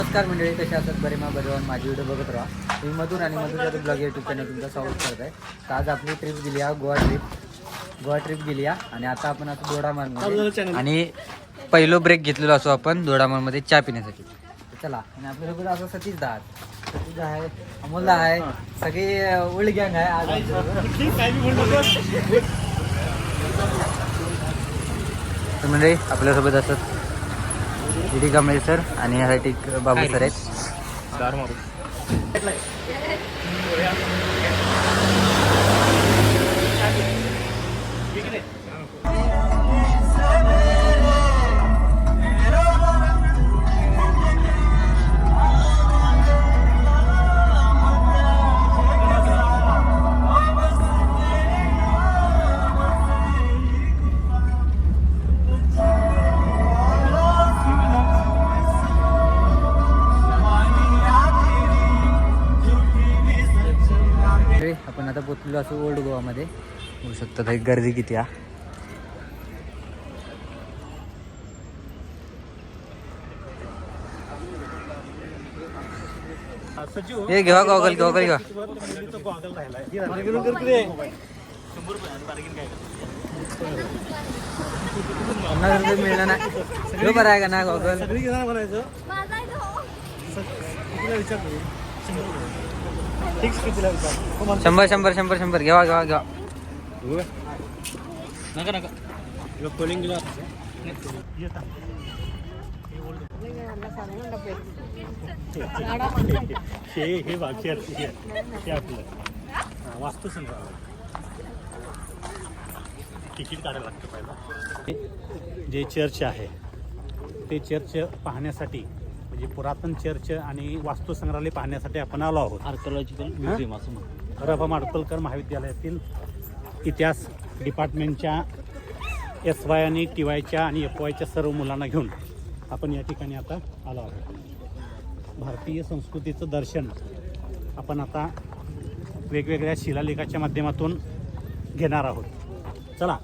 नमस्कार मंडळी, कशा असतात? बरे मा बरेवान माझी व्हिडिओ बघत राहा. मी मधुर आणि मधुर ब्लॉग यूट्यूब चॅनल तुमचं स्वागत करत आहे. तर आज आपली ट्रिप गेली आहे गोवा ट्रिप गेली आहे आणि आता आपण आता दोडामार्गमध्ये आणि पहिलो ब्रेक घेतलेलो असो आपण दोडामार्गमध्ये चहा पिण्यासाठी. चला. आणि आपल्यासोबत असं सतीश आहे, अमोल आहे, सगळी ओल्ड गँग आहे आज. तर म्हणजे आपल्यासोबत असत डी कांबळे सर आणि यासाठी बाबू सर आहेत. आपण आता पोचलेलो असो ओल्ड गोवामध्ये. होऊ शकतं काही गर्दी किती आहे. हे घेवा गॉगल घेवा. मिळणार नाही बरं आहे का ना गॉगल. शंभर शंभर शंभर शंभर घेवा नका कोलिंग हे बाकी आपलं वास्तू संग्रहालय. तिकीट काढायला लागतं पहिला. जे चर्च आहे ते चर्च पाहण्यासाठी म्हणजे पुरातन चर्च आणि वास्तू संग्रहालय पाहण्यासाठी आपण आलो आहोत. आर्किओलॉजिकल म्युझियम असं र.भ. माडखोलकर महाविद्यालयातील इतिहास डिपार्टमेंटच्या SY आणि TYच्या आणि FYच्या सर्व मुलांना घेऊन आपण या ठिकाणी आता आलो आहोत. भारतीय संस्कृतीचं दर्शन आपण आता वेगवेगळ्या शिलालेखाच्या माध्यमातून घेणार आहोत. चला.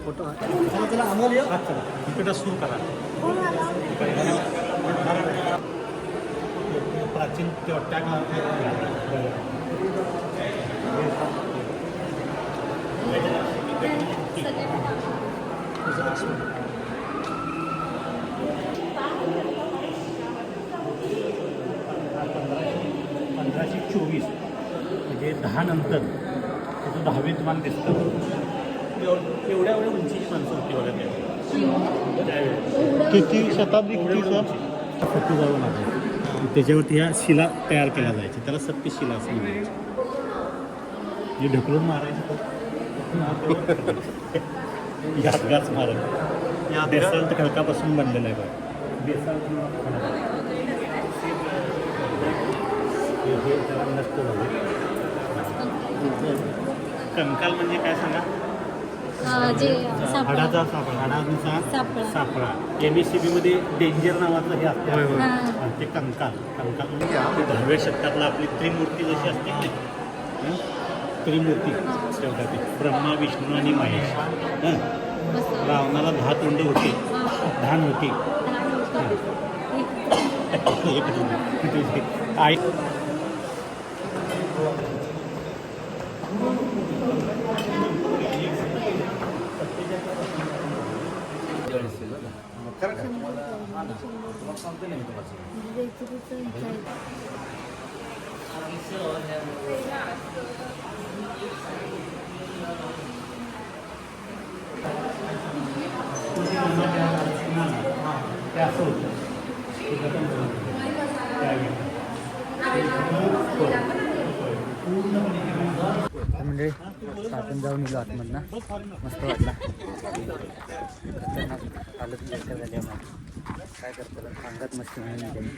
फोटो इकडं सुरू करा. प्राचीन त्या (1524) म्हणजे 10 नंतर त्याचं 10वे मान दिसतं. एवढ्या उंचीची माणसं होती बघा त्यावेळी. किती शताब्दी किती सत्ती जाऊन आहे. त्याच्यावरती ह्या शिला तयार केल्या जायच्या. त्याला सत्यशिला असं म्हणायचं. जे ढकलून मारायचं घास मारायचं. या बेसाल्ट खडकापासून बनलेलं आहे बघा. बेसाल्ट हे त्याला नष्ट झालं. कंकाल म्हणजे काय सांगा? हाडाचा सापळा. MSCB मध्ये डेंजर नावाचं हे असतं ते कंकाल. म्हणजे 10व्या शतकातला आपली त्रिमूर्ती जशी असते त्रिमूर्ती तेवढा ते ब्रह्मा विष्णू आणि महेश. रावणाला 10 तोंड होती, 10 होती. ते असं होतं. म्हणजे आपण जाऊन येलो आतमधनं मस्त वाटला. हालत बेकार झाली आम्हाला. काय करतो सांगत मस्ती म्हणून त्यांनी.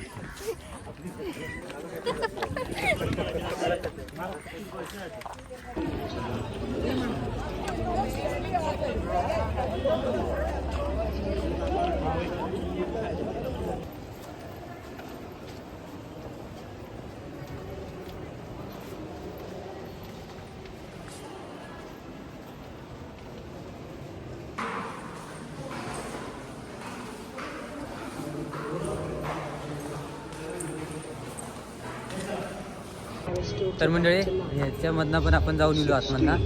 तर मंडळी ह्याच्यामधनं पण आपण जाऊन येलो आतमधनं.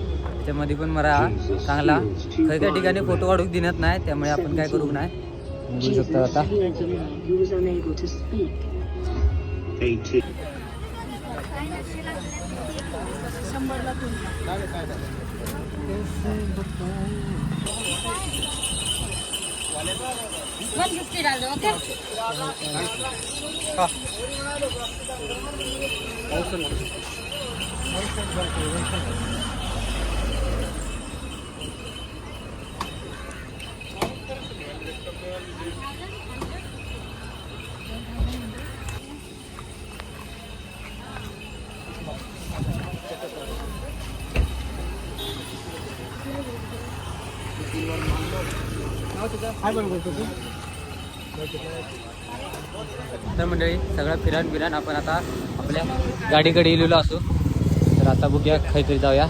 त्यामध्ये पण मला चांगला काही काही ठिकाणी फोटो काढूक दिनत नाही, त्यामुळे आपण काय करू नाही बघू शकतो आता. तर मंडळी सगळं फिरान आपण आता आपल्या गाडीकडे येलेलो असो. तर आता बघूया काहीतरी जाऊया.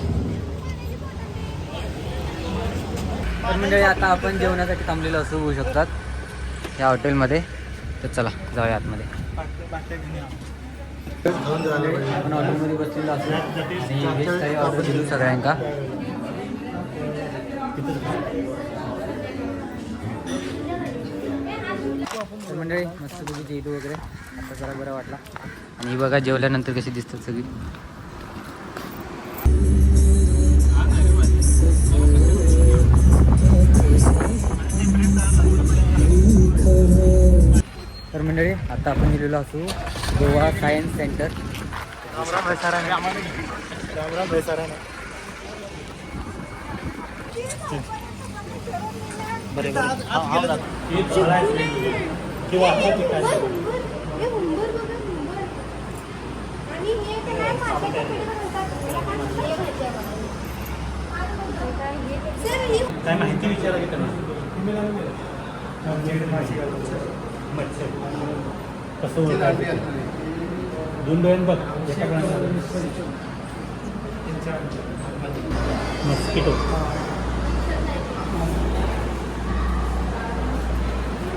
तर मंडळी आता आपण जेवणासाठी थांबलेलो असो होऊ शकतात या हॉटेलमध्ये. तर चला जाऊया आतमध्ये. आपण हॉटेलमध्ये बसलेलो असो आणि व्हेज थाळी ऑर्डर दिलो सगळ्यांका. तर मंडळी मस्त तुम्ही जेवलो वगैरे आता जरा बरं वाटला. आणि बघा जेवल्यानंतर कशी दिसतात सगळी. तर मंडळी आता आपण गेलेलो असू गोवा सायन्स सेंटर. काय माहिती विचारा की त्यांना कसं होतं दोन डोळ्यान बघ. मस्किटो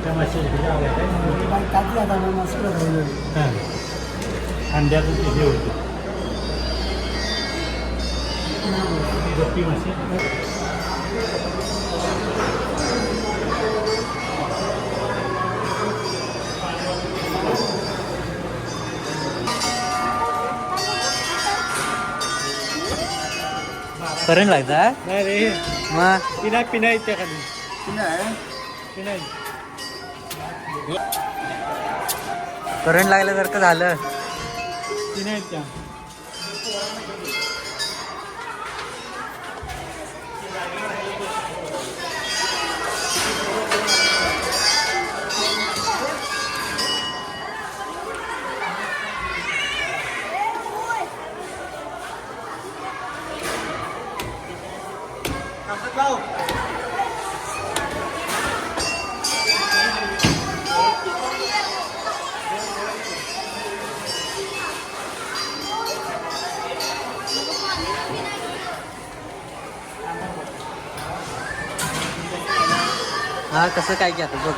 त्या माशाची अंड्यातून हे होते गप्पी मासे. करंट लागता नाही रे मग पिना पिना येते खाली पिना करंट लागल्यासारखं झालं. पिना येत्या. हा कसं काय की आता बघ.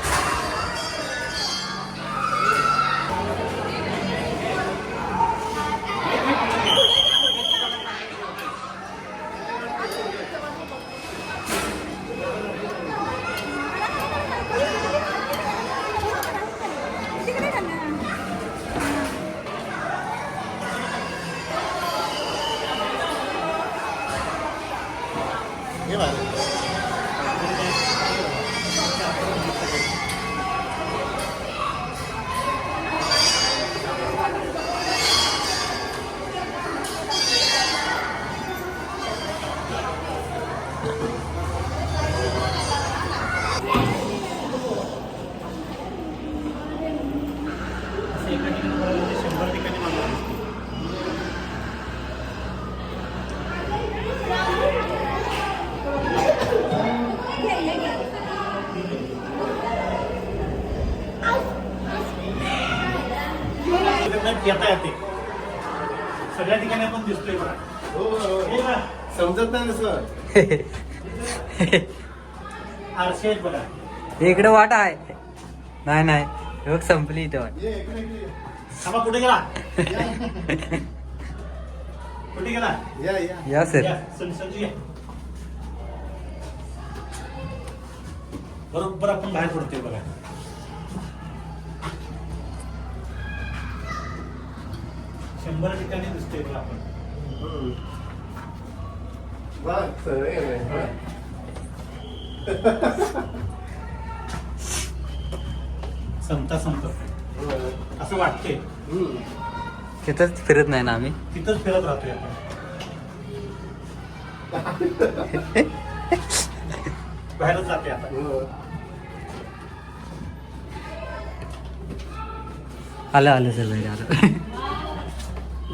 येता येते सगळ्या ठिकाणी आपण दिसतोय बघा. हे बघा, समजत नाही सर. आरशे आहेत बघा. इकडे वाट आहे. नाही नाही हे बघ संपली इथे वाट. थांबा, कुठे गेला कुठे गेला या सर. या, संजू या. बरोबर आपण बाहेर पडतोय बघा. शंभर ठिकाणी दिसतोय बघा आपण. संपता असं वाटतंय. तिथंच फिरत नाही ना आम्ही. तिथंच फिरत राहतोय आपण. बाहेरच जाते आता. आलं सर बाहेर आलं.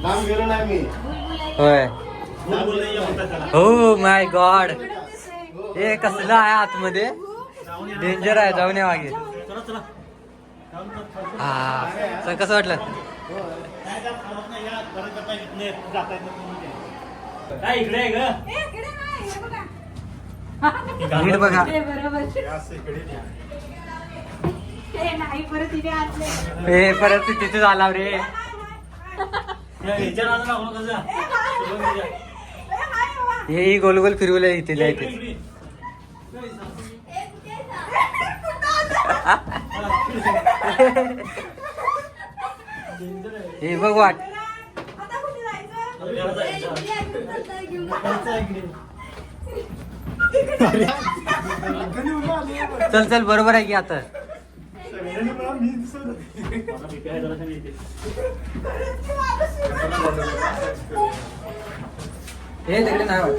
लांब गेलो नाही मी. होय. बोलले या म्हणतात त्याला. हो माय गॉड. हे कसलं आहे आतमध्ये. डेंजर आहे. जाऊन या मागे. चला चला. हा सर कसं वाटलं. काय काय खावत नाही या. बरं करता येत नाही. जाता येत नाही. काय इकडे आहे ग. नीट बघा. हे परत तिथे आला रे. ह्याच्या नादाला लागू नका जा. हे गोल गोल फिरवलं इथे जायचे. हे बघ वाट. चल चल बरोबर आहे की आता. हे तिकडे नाही वाट.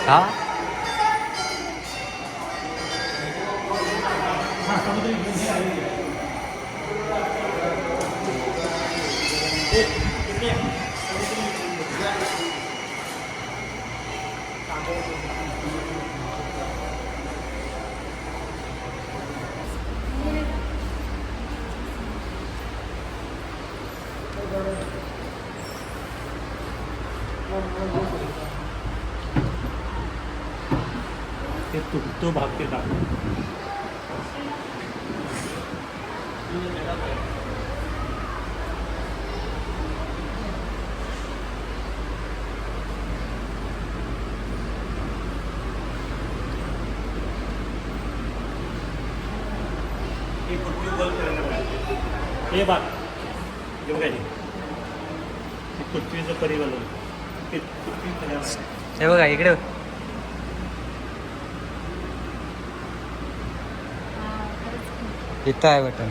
हा तो भाग ते टाक. हे बघ पृथ्वीचं परिवलन. हे बघा इकडे. इथं आहे बटन.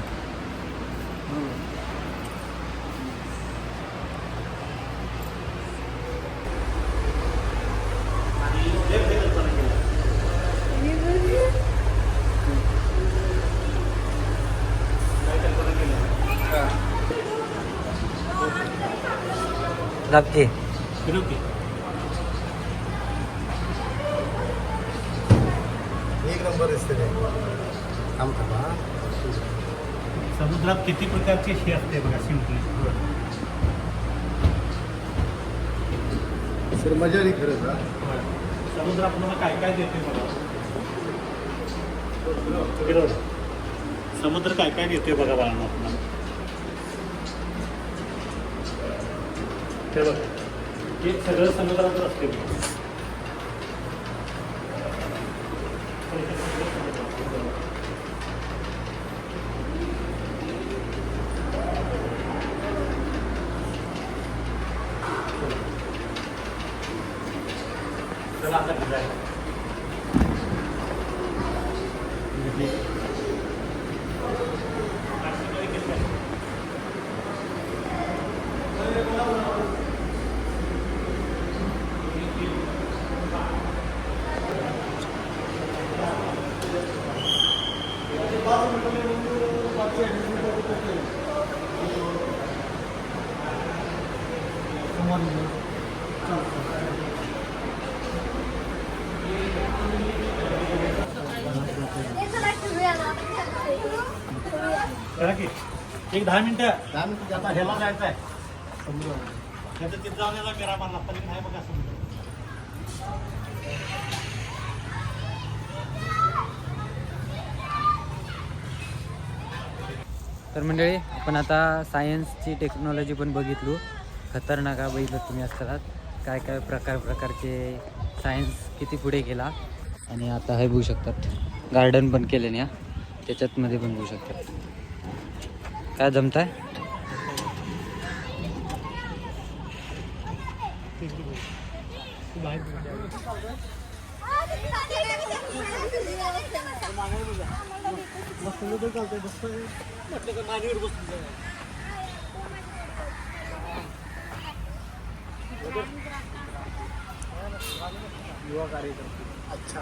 दाबते. एक नंबर दिसते ते. समुद्रात किती प्रकारची हे असते बघा. सिंपली सर मजा आली खरंच. हा समुद्र आपल्याला काय काय देते बघा. समुद्र काय काय देते बघा बाळांना आपल्याला. ते बघा हे सगळं समुद्रात असते बघा. चला आता भिजायला. करा की एक 10 मिनिटं 10 मिनिटं आता ह्याला जायचं आहे समुद्र. त्याचं तिथं जाऊन याला मेरा मारला तरी नाही बघा समुद्र. तर मंडळी आपण आता सायन्सची टेक्नॉलॉजी पण बघितलो. खतरनाक बघितलं तुम्ही असतात काय काय प्रकारचे सायन्स किती पुढे गेला. आणि आता हे बघू शकतात गार्डन पण केले ना त्याच्यात मध्ये पण बघू शकतात काय जमताय. युवा कार्यक्रम. अच्छा.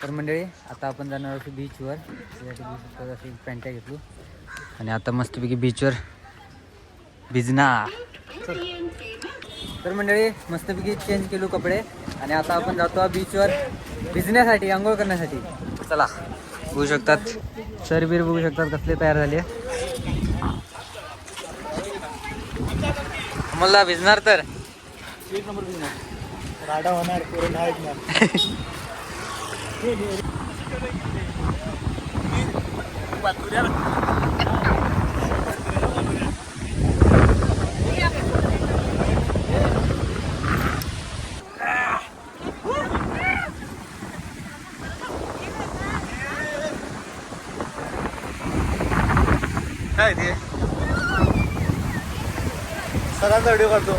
तर मंडळी आता आपण जाणार आहोत बीचवर. त्यासाठी अशी पॅन्ट्या घेतलो आणि आता मस्तपैकी बीचवर भिजणार. तर मंडळी मस्तपैकी चेंज केलो कपडे आणि आता आपण जातो बीचवर भिजण्यासाठी आंघोळ करण्यासाठी. चला बघू शकतात सर बीर बघू शकतात कसले तयार झाले. मला भिजणार तर एक नंबर भिजणार. राडा होणार पोरं नाही ऐकणार. काय ते सरांचा व्हिडिओ काढतो.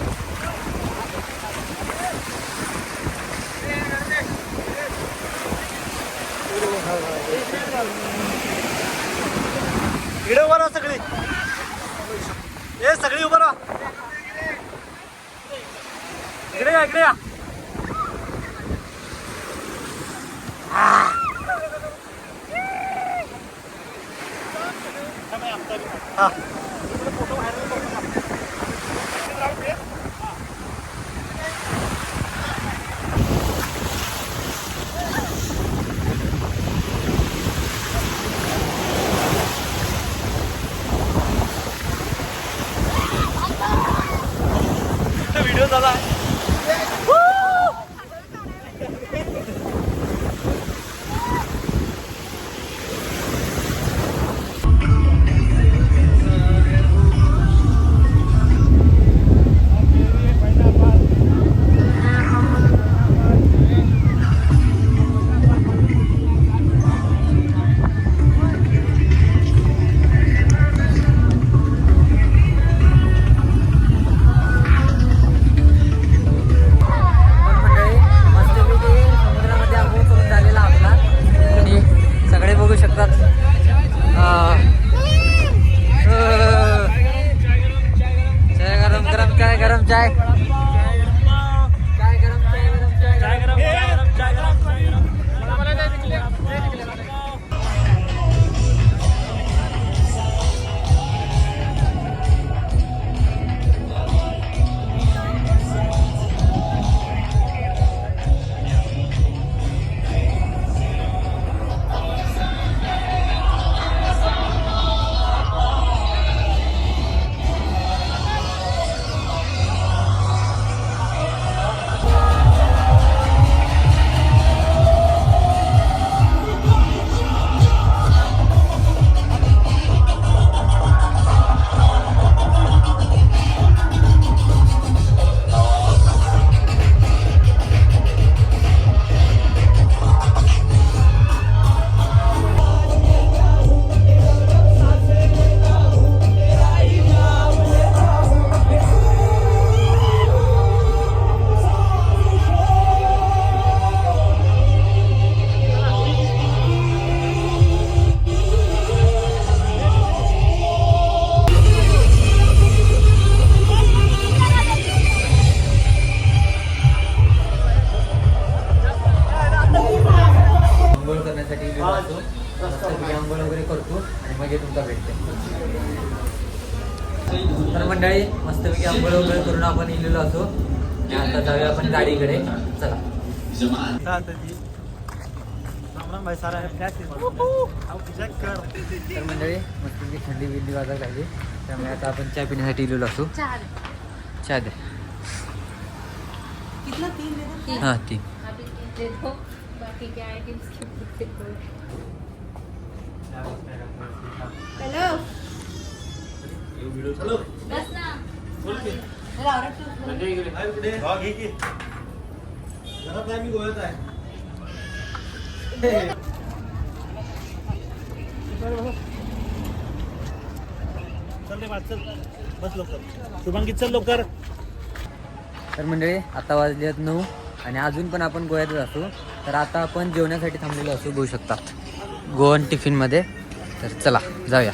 इकडे उभा राहा सगळी. ए सगळी उभा राहा. इकडे या इकडे या. हा व्हिडिओ झाला. मागे तुमचा भेटते. तर मंडळी मस्तपैकी आंघोळ वगैरे करून आपण इलेलो असो आणि आता जाऊया आपण गाडीकडे. चला. तर मंडळी मस्तपैकी थंडी बिंडी वाजायला लागली त्यामुळे आता आपण चहा पिण्यासाठी इलेलो असो. चहा द्या. हां 3. बस लवकर शुभांगी चल लवकर. तर मंडळी आता वाजले 9 आणि अजून पण आपण गोव्यातच असू. तर आता आपण जेवण्यासाठी थांबलेलो असू बघू शकतात गोवन टिफिनमध्ये. तर चला जाऊया.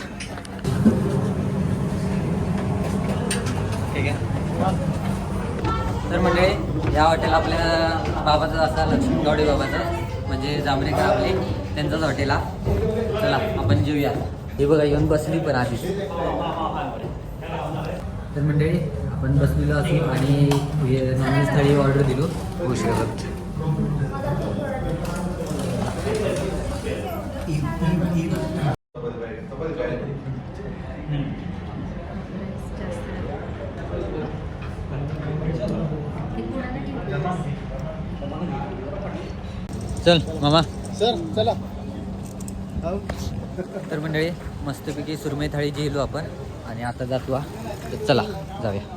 ठीक आहे. तर मंडळी या हॉटेल आपल्या बाबाचं असा लक्ष्मी गावडे बाबाचं म्हणजे जांभरेकर आपले त्यांचंच हॉटेल हा. चला आपण जेऊया. हे बघा येऊन बसली पण आधी. तर मंडळी आपण बसलेलो असू आणि नॉनव्हेज थाळी ऑर्डर दिलो होऊ शकत. चल मामा. सर चला. तर मंडळी मस्तपैकी सुरमई थाळी जेलो आपण आणि आता जातो. तर चला जाऊया.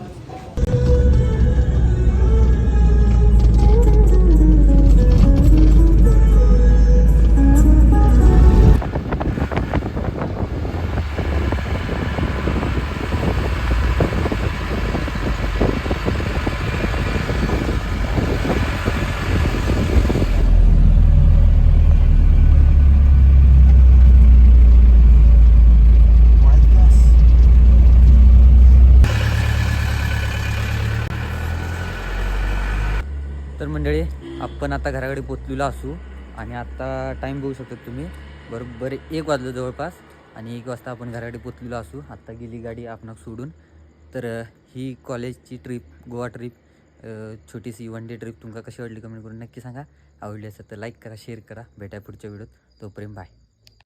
तर मंडळी आपण आता घराकडे पोचलेलो असू आणि आता टाईम बघू शकता तुम्ही बरोबर 1 वाजलं जवळपास आणि 1 वाजता आपण घराकडे पोचलेलो असू. आत्ता गेली गाडी आपणाक सोडून. तर ही कॉलेजची ट्रिप गोवा ट्रिप छोटीशी 1 डे ट्रिप तुमका कशी वाटली कमेंट करून नक्की सांगा. आवडली असेल तर लाईक करा शेअर करा. भेटा पुढच्या व्हिडिओत. तोपर्यंत बाय.